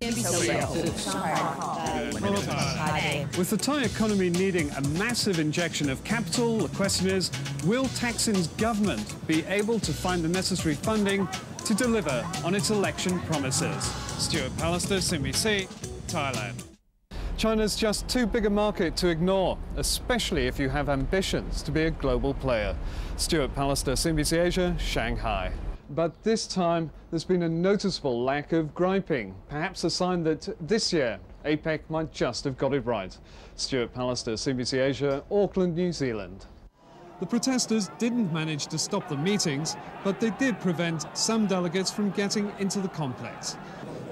With the Thai economy needing a massive injection of capital, the question is, will Thaksin's government be able to find the necessary funding to deliver on its election promises? Stuart Pallister, CBC, Thailand. China's just too big a market to ignore, especially if you have ambitions to be a global player. Stuart Pallister, CBC Asia, Shanghai. But this time, there's been a noticeable lack of griping, perhaps a sign that this year, APEC might just have got it right. Stuart Pallister, CBC Asia, Auckland, New Zealand. The protesters didn't manage to stop the meetings, but they did prevent some delegates from getting into the complex.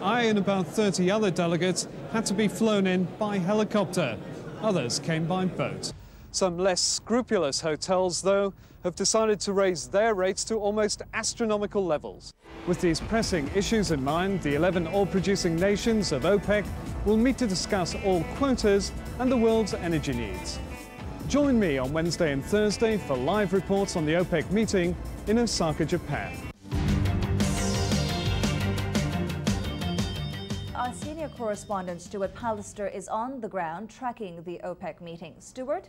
I and about 30 other delegates had to be flown in by helicopter. Others came by boat. Some less scrupulous hotels, though, have decided to raise their rates to almost astronomical levels. With these pressing issues in mind, the 11 oil-producing nations of OPEC will meet to discuss oil quotas and the world's energy needs. Join me on Wednesday and Thursday for live reports on the OPEC meeting in Osaka, Japan. Our senior correspondent Stuart Pallister is on the ground tracking the OPEC meeting. Stuart?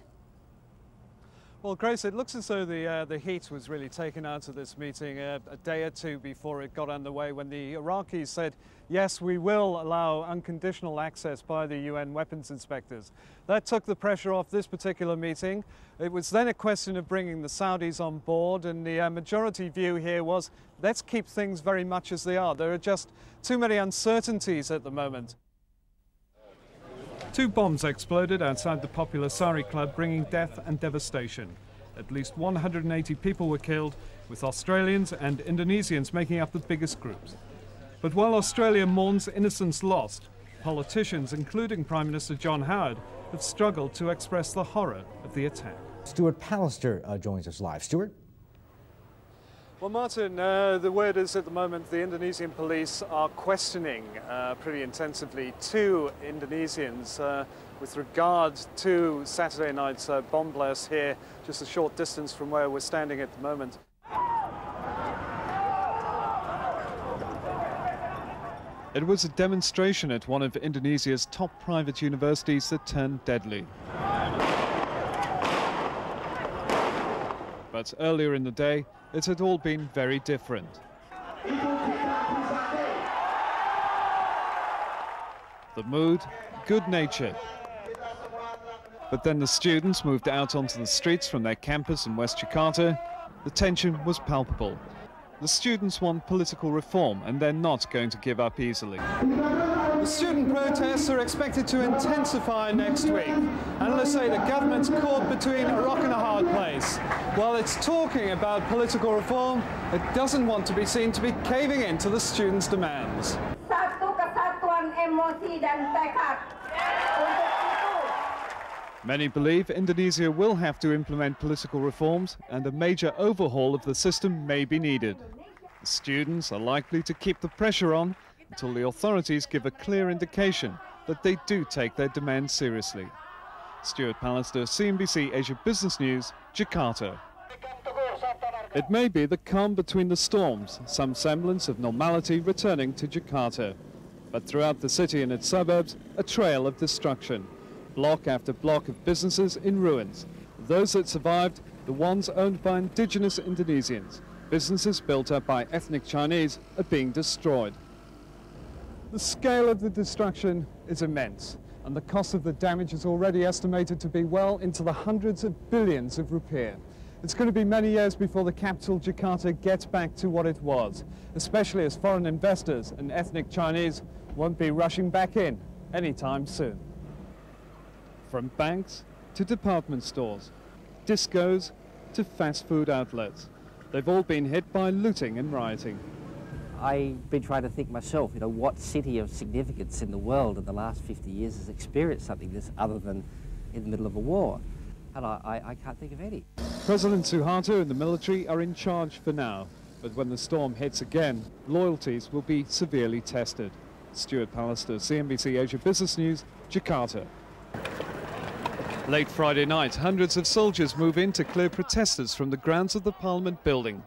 Well, Grace, it looks as though the heat was really taken out of this meeting a day or two before it got underway, when the Iraqis said, yes, we will allow unconditional access by the UN weapons inspectors. That took the pressure off this particular meeting. It was then a question of bringing the Saudis on board, and the majority view here was, let's keep things very much as they are. There are just too many uncertainties at the moment. 2 bombs exploded outside the popular Sari Club, bringing death and devastation. At least 180 people were killed, with Australians and Indonesians making up the biggest groups. But while Australia mourns innocence lost, politicians, including Prime Minister John Howard, have struggled to express the horror of the attack. Stuart Pallister joins us live. Stuart? Well, Martin, the word is at the moment the Indonesian police are questioning pretty intensively 2 Indonesians with regard to Saturday night's bomb blast here, just a short distance from where we're standing at the moment. It was a demonstration at one of Indonesia's top private universities that turned deadly. But earlier in the day, it had all been very different. The mood, good-natured. But then the students moved out onto the streets from their campus in West Jakarta. The tension was palpable. The students want political reform, and they're not going to give up easily. The student protests are expected to intensify next week. Analysts say the government's caught between a rock and a hard place. While it's talking about political reform, it doesn't want to be seen to be caving in to the students' demands. Many believe Indonesia will have to implement political reforms, and a major overhaul of the system may be needed. The students are likely to keep the pressure on until the authorities give a clear indication that they do take their demands seriously. Stuart Pallister, CNBC Asia Business News, Jakarta. It may be the calm between the storms, some semblance of normality returning to Jakarta. But throughout the city and its suburbs, a trail of destruction. Block after block of businesses in ruins. Those that survived, the ones owned by indigenous Indonesians. Businesses built up by ethnic Chinese are being destroyed. The scale of the destruction is immense, and the cost of the damage is already estimated to be well into the hundreds of billions of rupiah. It's going to be many years before the capital, Jakarta, gets back to what it was, especially as foreign investors and ethnic Chinese won't be rushing back in anytime soon. From banks to department stores, discos to fast food outlets, they've all been hit by looting and rioting. I've been trying to think myself, what city of significance in the world in the last 50 years has experienced something this other than in the middle of a war? And I can't think of any. President Suharto and the military are in charge for now, but when the storm hits again, loyalties will be severely tested. Stuart Pallister, CNBC Asia Business News, Jakarta. Late Friday night, hundreds of soldiers move in to clear protesters from the grounds of the Parliament building.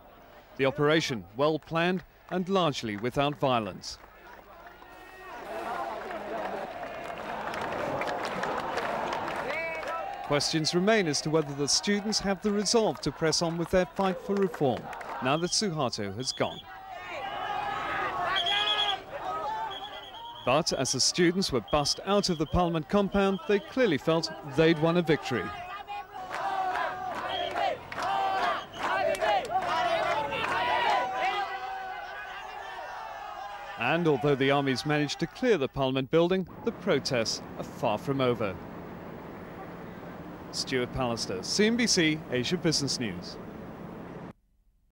The operation, well planned and largely without violence. Questions remain as to whether the students have the resolve to press on with their fight for reform, now that Suharto has gone. But as the students were bussed out of the Parliament compound, they clearly felt they'd won a victory. And although the armies managed to clear the Parliament building, the protests are far from over. Stuart Pallister, CNBC Asia Business News.